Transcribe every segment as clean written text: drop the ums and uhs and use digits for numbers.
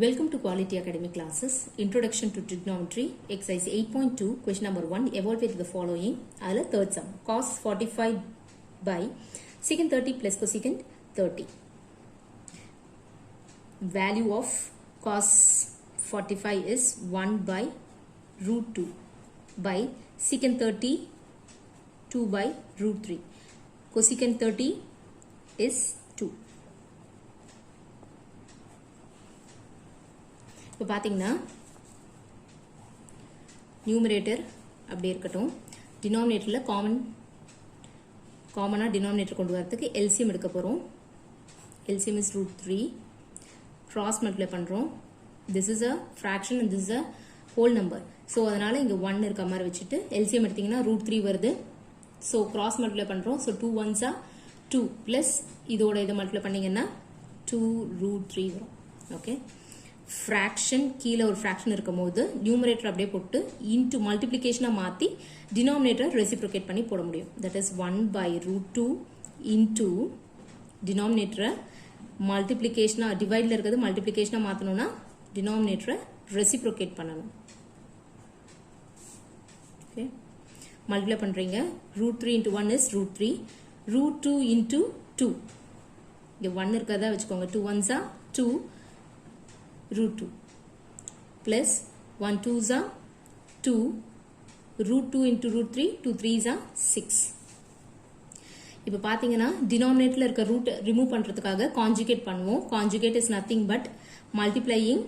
Welcome to Quality Academy classes. Introduction to Trigonometry, exercise 8.2, question number 1, evaluate the following. Adala third sum, cos 45 by secant 30 plus cosecant 30. Value of cos 45 is 1 by root 2 by secant 30 2 by root 3. Cosecant 30 is 2. இப்போ பார்த்தீங்கன்னா numerator அப்படியே இருக்கட்டும், டினாமினேட்டரில் காமனாக denominator கொண்டு வரதுக்கு LCM எடுக்க போகிறோம். LCM is root 3. Cross multiply பண்ணுறோம். This is a fraction and this is a whole number. So அதனால் இங்கே 1 இருக்க மாதிரி வச்சுட்டு எல்சிஎம் எடுத்திங்கன்னா ரூட் 3 வருது. ஸோ கிராஸ் மல்டிப்ளை பண்ணுறோம். ஸோ 2 1s are 2 ப்ளஸ் இதோட இதை மல்டிப்ளை பண்ணிங்கன்னா 2 ரூட் 3 வரும். ஓகே, ஃப்ராக்ஷன் கீழே ஒரு ஃப்ராக்ஷன் இருக்கும் போது நியூமரேட்டர் அப்படியே போட்டு இன்ட்டு மல்டிப்ளிகேஷனாக மாற்றி டினாமினேட்டர் ரெசிப்ரோகேட் பண்ணி போட முடியும். That is 1 by root 2 into டினாமினேட்டரை மல்டிப்ளிகேஷனாக டிவைடில் இருக்கிறது மல்டிப்ளிகேஷனாக மாற்றணும்னா டினாமினேட்டரை ரெசிப்ரோகேட் பண்ணணும். ஓகே, மல்டிப்ளை பண்ணுறீங்க. Root 3 into 1 is root 3. Root 2 into 2, இங்கே 1 இருக்கிறதா வச்சுக்கோங்க. 2 1s are 2 root 2 plus 1 2s are 2 root 2 into root 3, 2 3s are 6. இப்போ பார்த்தீங்கன்னா டினாமினேட்டரில் இருக்க ரூட் ரிமூவ் பண்ணுறதுக்காக கான்ஜுகேட் பண்ணுவோம். Conjugate is nothing but multiplying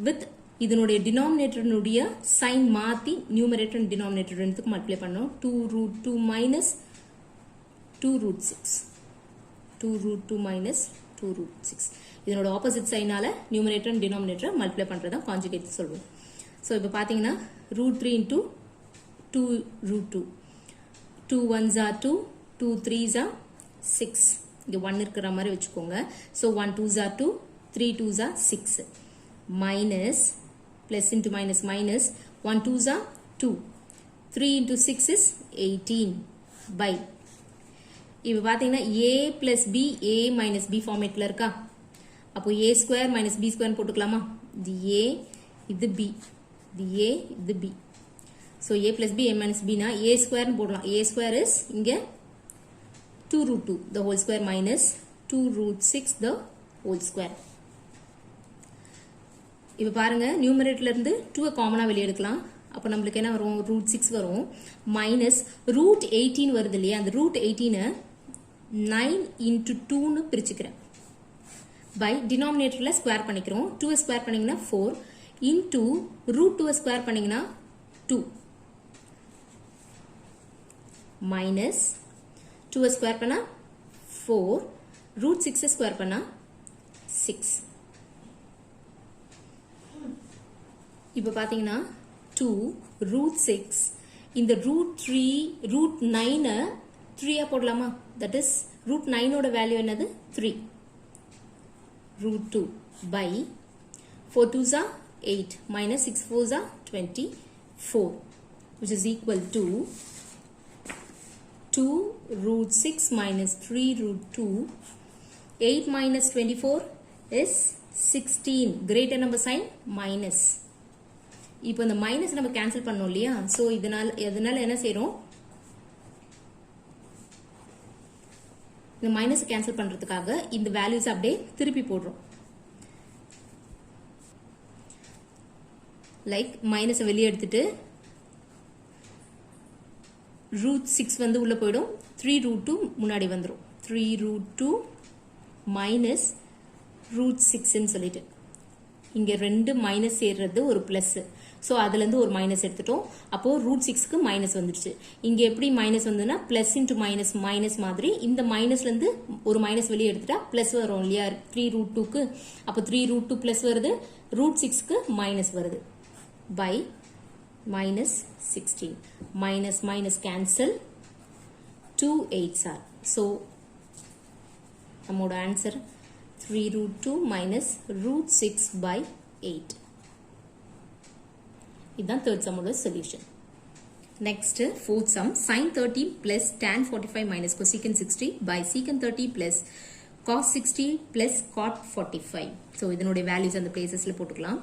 with இதனுடைய டினாமினேட்டருடைய சைன் மாற்றி நியூமரேட்டர் அண்ட் டினாமினேட்டர் ரெண்டுத்துக்கு மல்டிப்ளை பண்ணோம். 2 root 2 minus 2 root 6. 2 root 2 minus 2 root 6. இதனோட ஆப்போசிட் சைனால நியூமரேட்டர் அண்ட் டினாமினேட்டரை மல்டிப்ளை பண்ணுறதா கான்ஜுகேட் சொல்லுவோம். ஸோ இப்போ பார்த்தீங்கன்னா root 3 into 2 root 2. 2 1s are 2, 2 3s are 6. இங்கே 1 இருக்கிற மாதிரி வச்சுக்கோங்க. So 1 2s are 2, 3 2s are 6. Minus plus into minus minus 1 2s are 2. 3 into 6 is 18 by. இப்போ பார்த்தீங்கன்னா a plus b, a minus b ஃபார்மேட்டில் இருக்கா? அப்போ a square minus b square போட்டுக்கலாமா? இது a, இது b, இது a, இது b. So a plus b, a minus b னா a ஸ்கொயர்னு போடலாம். a ஸ்கொயர் இஸ் இங்கே 2 root 2 the whole square minus 2 root 6 the whole square. இப்போ பாருங்க, நியூமரேட்டர்லேருந்து 2 காமனாக வெளியே எடுக்கலாம். அப்போ நம்மளுக்கு என்ன வரும்? ரூட் 6 வரும். மைனஸ் ரூட் 18 வருது இல்லையா? அந்த ரூட் 18 9 into 2ன்னு பிரிச்சுக்கிறேன். பை டினாமினேட்டரில் ஸ்கொயர் பண்ணிக்கிறோம். 2 ஸ்கொயர் பண்ணிங்கன்னா 4 இன்டூ ரூட் 2 ஸ்கொயர் பண்ணிங்கன்னா 2 மைனஸ் 2 ஸ்கொயர் பண்ணால் 4 ரூட் 6 ஸ்கொயர் பண்ணால் 6. இப்போ பார்த்தீங்கன்னா 2 root 6 இந்த root 3 root 9 3 போடலாமா? that is root 9 ஓட வேல்யூ என்னது? 3. root 2 by 4 2s are 8 minus 6 4s are 24 which is equal to 2 root 6 minus 3 root 2. 8 minus 24 is 16. greater number sign minus. இப்போ இந்த மைனஸ் நம்ம கேன்சல் பண்ணோம் இல்லையா? ஸோ இதனால என்ன செய்யறோம்? இந்த மைனஸ் கேன்சல் பண்றதுக்காக இந்த வேல்யூஸ் அப்படியே திருப்பி போடுறோம். லைக் மைனஸ் வெளியே எடுத்துட்டு ரூட் 6 வந்து உள்ள போயிடும். 3 root 2 முன்னாடி வந்துடும். 3 root 2 மைனஸ் ரூட் 6ன்னு சொல்லிட்டு இங்க 2 மைனஸ் சேர்றது ஒரு பிளஸ். ஸோ அதுலேருந்து ஒரு மைனஸ் எடுத்துட்டோம். அப்போ ரூட் 6க்கு மைனஸ் வந்துடுச்சு. இங்கே எப்படி மைனஸ் வந்ததுன்னா பிளஸ் இன்ட்டு மைனஸ் மைனஸ் மாதிரி இந்த மைனஸ்லேருந்து ஒரு மைனஸ் வெளியே எடுத்துட்டா பிளஸ் வரும் இல்லையா? 3 root 2க்கு. அப்போ 3 root 2 பிளஸ் வருது, ரூட் 6க்கு மைனஸ் வருது. By minus 16 minus minus cancel 2 8s are. So நம்மளோட answer 3 root 2 minus root 6 by 8. இதுதான் தேர்ட் சம்மோட solution. Next fourth sum, sin 30 plus tan 45 minus cosecant 60 by secant 30 plus cos 60 plus cot 45. So இதனுடைய values அந்த placesல போட்டுக்கலாம்.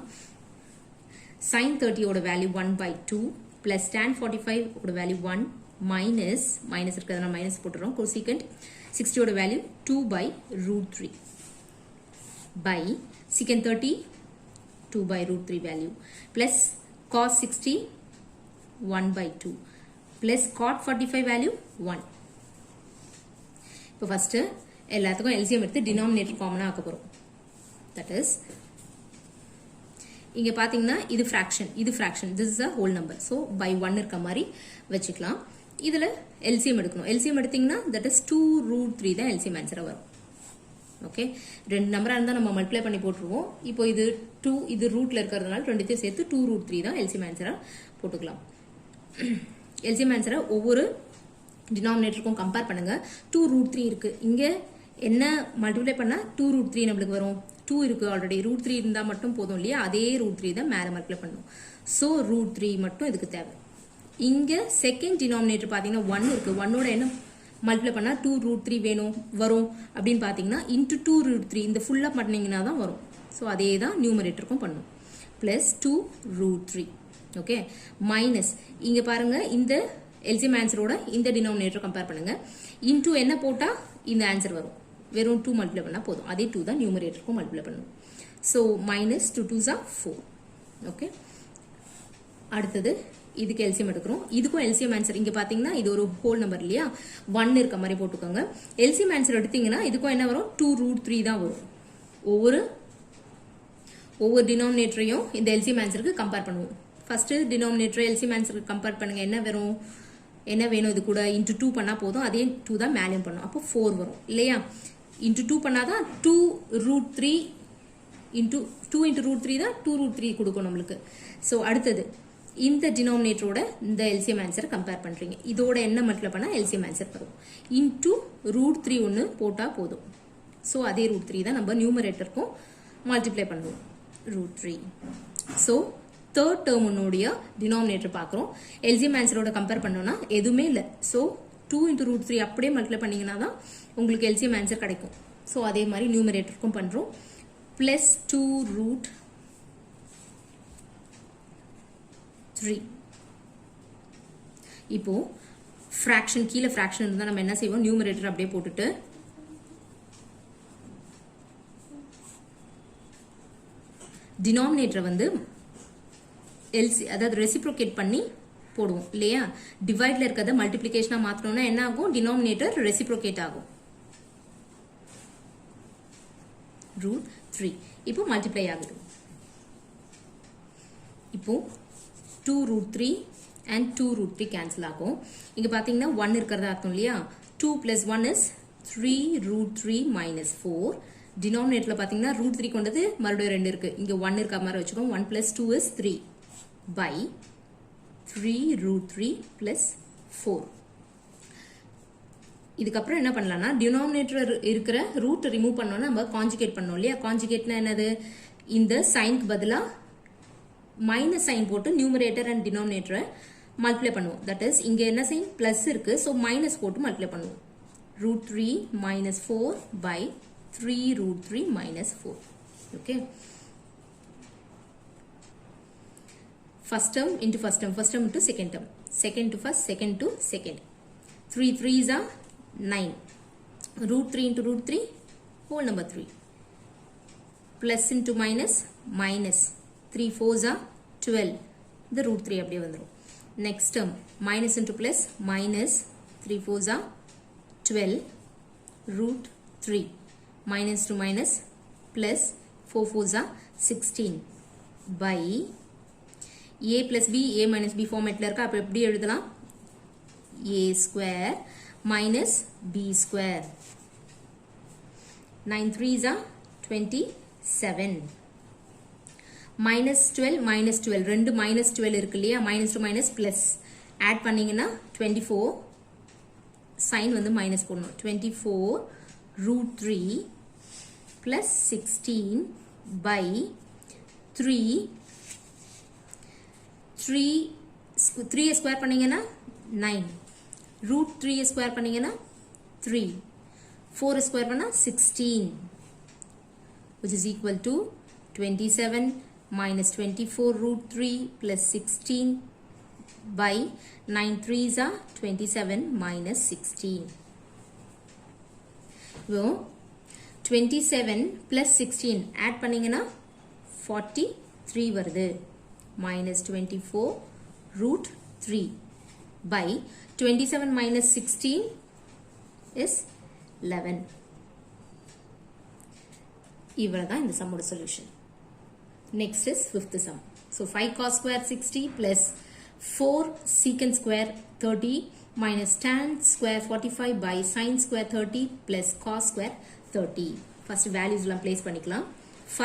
sin 30 ஓட value 1 by 2 plus tan 45 ஓட value 1 minus இருக்கிறதுனா minus போட்டுறோம். cosecant 60 ஓட value 2 by root 3 by secant 30 2 by root 3 value plus cos 60 1 by 2 plus cot 45 value 1. இப்போ first எல்லாத்துக்கும் LCM எடுத்து denominator common ஆக்க போறோம். That is இங்க பாத்தீங்கன்னா இது fraction this is a whole number, so by 1 இருக்க மாதிரி வச்சுக்கலாம். இதுல LCM எடுக்கணும். LCM எடுத்தீங்கன்னா that is 2 root 3 தான் LCM ஆன்சரா வரும். ஓகே, ரெண்டு நம்பரா இருந்தா நம்ம மல்டிப்ளை பண்ணி போட்டுருவோம். இப்போ இது 2 இது ரூட்ல இருக்கிறதுனால ரெண்டுத்தையும் சேர்த்து 2 root 3 தான் LCM ஆன்சரா போட்டுக்கலாம். LCM ஆன்சரை ஒவ்வொரு டினாமினேட்டருக்கும் கம்பேர் பண்ணுங்க. 2 root 3 இருக்கு, இங்க என்ன மல்டிப்ளை பண்ணா 2 root 3 நம்மளுக்கு வரும். 2 இருக்கு ஆல்ரெடி, root 3 இருந்தா மட்டும் போதும் இல்லையா, அதே root 3 தான் மேல மல்டிப்ளை பண்ணணும். சோ root 3 மட்டும் இதுக்கு தேவை. இங்க செகண்ட் டினாமினேட்டர் பாத்தீங்கன்னா 1 இருக்கு, 1ஓட என்ன மல்டிப்ளை பண்ணா 2 root 3 வரும் அப்படின்னு பாத்தீங்கன்னா into 2 root 3 இந்த ஃபுல்லா பண்ணீங்கன்னா தான் வரும். சோ அதே தான் நியூமரேட்டருக்கும் பண்ணணும். plus 2 root 3. ஓகே, மைனஸ் இங்க பாருங்க இந்த LCM ஆன்சரோட இந்த டினாமினேட்டர் கம்பேர் பண்ணுங்க. into என்ன போட்டா இந்த ஆன்சர் வரும், வெறும் 2 மல்டிப்ளை பண்ணா போதும், அதே 2 தான் நியூமரேட்டருக்கும் மல்டிப்ளை பண்ணணும். So minus 2 2s are 4. Okay, அடுத்தது இதுக்கு LCM எடுக்கிறோம். இதுக்கும் LCM ஆன்சர் இங்க பாத்தீங்கன்னா இது ஒரு ஹோல் நம்பர் இல்லையா, 1 இருக்க மாதிரி போட்டுக்கோங்க. LCM ஆன்சர் எடுத்தீங்கன்னா இதுக்கும் என்ன வரும், 2 root 3 தான் வரும். ஒவ்வொரு டினாமினேட்டரையும் இந்த LCM ஆன்சருக்கு கம்பேர் பண்ணுவோம். ஃபர்ஸ்ட் டினாமினேட்டர் LCM ஆன்சருக்கு கம்பேர் பண்ணுங்க. என்ன வேணும் இது கூட into 2 பண்ணா போதும், அதே 2 தான் மேலேயும் பண்ணும், அப்போ 4 வரும் இல்லையா. into 2 பண்ணாதான் 2 root 3 into 2 root 3 தான் 2 root 3 கொடுக்கும் நம்மளுக்கு. சோ அடுத்தது இந்த டினாமினேட்டரோட இந்த LCM ஆன்சரை கம்பேர் பண்றீங்க. இதோட என்ன மல்டிப்ளை பண்ணா LCM ஆன்சர் வரும். into root 3 ஒன்னு போட்டா போதும். சோ அதே root 3 தான் நம்ம நியூமரேட்டருக்கும் மல்டிப்ளை பண்ணுவோம், root 3. சோ தேர்ட் டேர்முடைய டினாமினேட்டர் பார்க்குறோம். LCM ஆன்சரோட கம்பேர் பண்ணோம்னா எதுவுமே இல்லை. ஸோ 2 into root 3 அப்படியே மல்டிப்ளை பண்ணீங்கன்னா தான் உங்களுக்கு LCM ஆன்சர் கிடைக்கும். ஸோ அதே மாதிரி நியூமரேட்டருக்கும் பண்ணுறோம். plus 2 root 3. இப்போ ஃப்ராக்ஷன் கீழே ஃப்ராக்ஷன் இருந்தால் நம்ம என்ன செய்வோம், நியூமரேட்டர் அப்படியே போட்டுட்டு டினாமினேட்டரை வந்து அதாவது ரெசிப்ரோகேட் பண்ணி போடுவோம் இல்லையா. டிவைட்ல இருக்கிறத மல்டிப்ளிகேஷனா மாத்தணும்னா என்ன ஆகும், டினாமினேட்டர் ரெசிப்ரோகேட் ஆகும். root 3 இப்போ மல்டிப்ளை ஆகுது. இப்போ 2 root 3 and 2 root 3 கேன்சல் ஆகும். இங்க பாத்தீங்கன்னா 1 இருக்கிறதா அர்த்தம் இல்லையா. 2 plus 1 is 3 root 3 minus 4. டினாமினேட்டர்ல பாத்தீங்கன்னா root 3 கொண்டது மறுபடியும் 2 இருக்கு, இங்க 1 இருக்க மாதிரி வச்சுக்கோங்க. 1 plus 2 is 3 by 3 root 3 plus 4. இதுக்கப்புறம் என்ன பண்ணலாம்னா டினாமினேட்டர் இருக்கிற ரூட் ரிமூவ் பண்ணோம்னா நம்ம கான்ஜுகேட் பண்ணோம் இல்லையா. கான்ஜுகேட்னா என்னது, இந்த சைனுக்கு பதிலா மைனஸ் சைன் போட்டு நியூமரேட்டர் அண்ட் டினாமினேட்டரை மல்டிப்ளை பண்ணுவோம். தட் இஸ் இங்க என்ன சைன் பிளஸ் இருக்கு, ஸோ மைனஸ் போட்டு மல்டிப்ளை பண்ணுவோம். root 3 minus 4 by 3 root 3 minus 4. Okay. First term into first term into second term, second to first, second to second. 3 3s are 9. root 3 into root 3 whole number 3. Plus into minus, 3 4s are 12. The root 3 அப்படியே வந்துரும். Next term minus into plus, minus 3 4s are 12 root 3. Minus to minus plus 4 4s are 16 by a plus b, a minus b formatல இருக்கா, அப்ப எப்படி எழுதலாம், a square minus b square. 9 3s are 27. minus 12 ரெண்டு minus 12 இருக்கு இல்லையா, minus to minus plus add பண்ணீங்கன்னா 24, sign வந்து minus போடணும். 24 root 3 plus 16 by 3 ஸ்கொயர் பண்ணீங்கன்னா 9, root 3 ஸ்கொயர் பண்ணீங்கன்னா 3, 4 square பண்ணா 16 which is equal to 27 minus 24 root 3 plus 16 by 9 3s are 27 minus 16. So 27 plus 16 add பண்ணீங்கன்னா 43 வருது minus 24 root 3 by 27 minus 16 is 11. இவ்வளவுதான் இந்த சம்மோட solution. Next is fifth sum. So 5 cos square 60 plus 4 secant square 30 minus tan square 45 by sin square 30 plus cos square 30. First values எல்லாம் place பண்ணிக்கலாம்.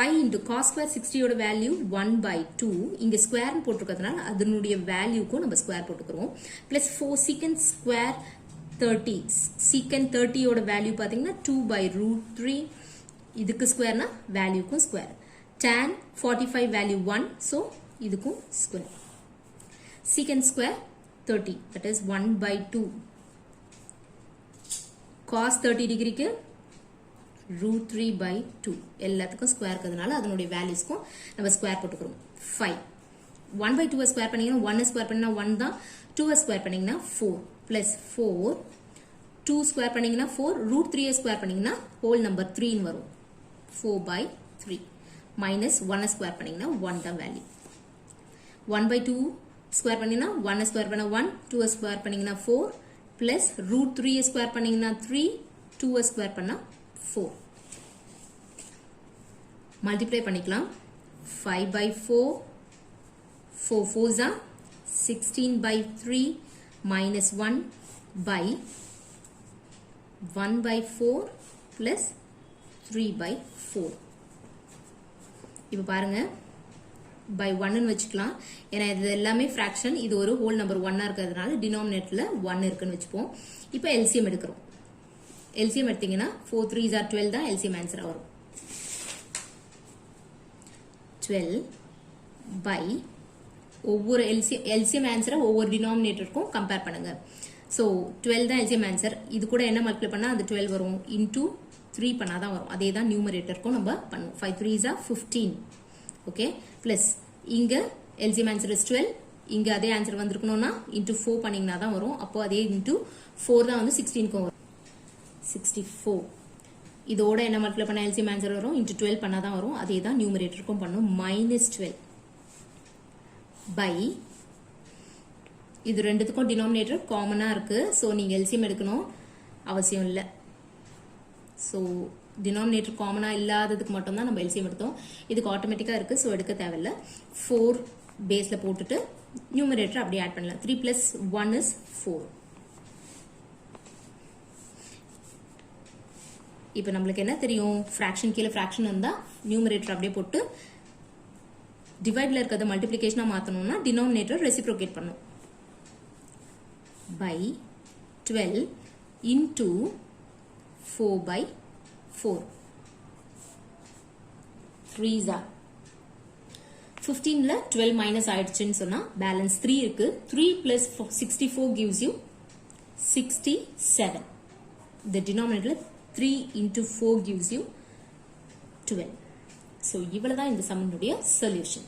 5 into cos square 60 ஓட value 1 by 2. இங்க square போட்டிருக்கிறதுனால அதனுடைய வேல்யூக்கும் நம்ம square போட்டுக்கிறோம். plus 4 secant square 30. secant 30 ஓட value பாத்தீங்கன்னா 2 by root 3. இதுக்கு ஸ்கொயர்னா வேல்யூக்கும் ஸ்கொயர். tan 45 value 1. so இதுக்கும் square. secant square 30 that is 1 by 2. cos 30 டிகிரிக்கு root 3 by 2 எல்லாத்துக்கும் ஸ்கொயர் இருக்கிறதுனால அதனுடைய வேல்யூஸ்க்கும் நம்ம ஸ்கொயர் போட்டுக்கிறோம். 5 1 by 2 ஸ்கொயர் பண்ணீங்கன்னா 1 ஸ்கொயர் பண்ணா 1 தான். 2 ஸ்கொயர் பண்ணீங்கன்னா 4 plus 4 2 ஸ்கொயர் பண்ணீங்கன்னா 4 root 3 ஸ்கொயர் பண்ணீங்கன்னா whole number 3 ன்னு வரும். 4 by 3 minus 1 ஸ்கொயர் பண்ணீங்கன்னா 1 தான் வேல்யூ. 1 by 2 ஸ்கொயர் பண்ணீங்கன்னா 1 ஸ்கொயர் பண்ணா 1 2 ஸ்கொயர் பண்ணீங்கன்னா 4 plus root 3 ஸ்கொயர் பண்ணீங்கன்னா 3 2 ஸ்கொயர் பண்ணா 4. மல்டிப்ளை பண்ணிக்கலாம். 5 by 4 4 4s are 16 by 3 minus 1 by 1 by 4 plus 3 by 4. இப்போ பாருங்க by 1 ன்னு வச்சுக்கலாம். ஏன்னா இது எல்லாமே fraction. இது ஒரு whole number 1 இருக்கிறதுனால denominatorல 1 இருக்குன்னு வச்சுப்போம். இப்போ LCM எடுக்கிறோம். LCM எடுத்தீங்கன்னா 4 3s are 12 தான் LCM ஆன்சரா வரும். 12 by ஒவ்வொரு LCM ஆன்சரை ஒவ்வொரு டினாமினேட்டருக்கும் கம்பேர் பண்ணுங்க. ஸோ 12 தான் LCM ஆன்சர். இது கூட என்ன மல்டிப்ளை பண்ணா அந்த 12 வரும். இன்டூ 3 பண்ணாதான் வரும். அதே தான் நியூமரேட்டருக்கும் நம்ம பண்ணுவோம். 5 3s are 15. ஓகே பிளஸ் இங்க LCM ஆன்சர் இஸ் 12. இங்க அதே ஆன்சர் வந்திருக்கணும்னா இன்டூ 4 பண்ணீங்கன்னா தான் வரும். அப்போ அதே இன்டூ 4 தான் வந்து 16க்கும் வரும். 64 இதோட என்ன மல்டிப்ளை பண்ண LCM ஆன்சர் வரும். இன்டூ 12 பண்ணாதான் வரும். அதே தான் நியூமரேட்டருக்கும் பண்ணும். மைனஸ் 12 பை இது ரெண்டுத்துக்கும் டினாமினேட்டர் காமனா இருக்கு. ஸோ நீங்க LCM எடுக்கணும் அவசியம் இல்லை. ஸோ டினாமினேட்டர் காமனா இல்லாததுக்கு மட்டும் தான் நம்ம LCM எடுத்தோம். இதுக்கு ஆட்டோமேட்டிக்கா இருக்கு. ஸோ எடுக்க தேவையில்லை. 4 பேஸ்ல போட்டுட்டு நியூமரேட்டர் அப்படியே ஆட் பண்ணலாம். 3 plus 1 is 4. இப்போ நம்மளுக்கு என்ன தெரியும்? ஃபிராக்ஷன் கீழே ஃபிராக்ஷன் இருந்தா நியூமரேட்டர் அப்படியே போட்டு டிவைட்ல இருக்கிறத மல்டிப்ளிகேஷனா மாத்தணும்னா டினாமினேட்டர் ரெசிப்ரோகேட் பண்ணும். by 12 into 4 by 4 3s are 15ல 12 minus ஆயிடுச்சுன்னு சொன்னா பேலன்ஸ் 3 இருக்கு. 3 plus 64 gives you 67. The denominator 3 into 4 gives you 12. So இவ்வளவுதான் இந்த சம்முடைய சொல்யூஷன்.